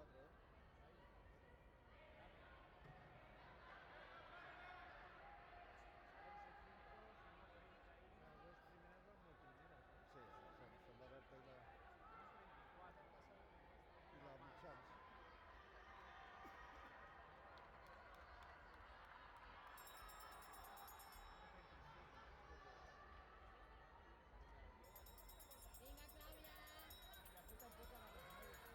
4, eh? Las dos primeras van muy primeras, ¿eh? Sí, són la Berta i la Mitjans. Vinga, Clàudia! Y aquí tampoco a las 9.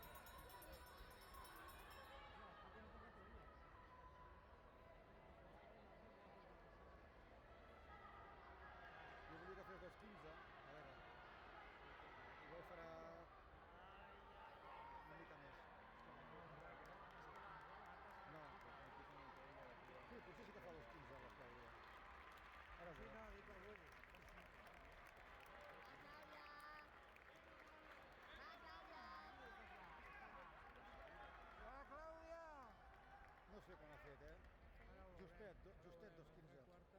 No, aquí tiene poca teoría. Jo volia que fes 2:15, a veure, igual farà una mica més. No, sí, potser sí que fa 2:15 la Clàudia. Ara Sí, sí. no, dic el huevo. Va, Clàudia! Va, Clàudia! Va, Clàudia! No sé quan ha fet, eh? Ara ho veurem. Justet, Ara ho justet veurem. 2:15. Quarta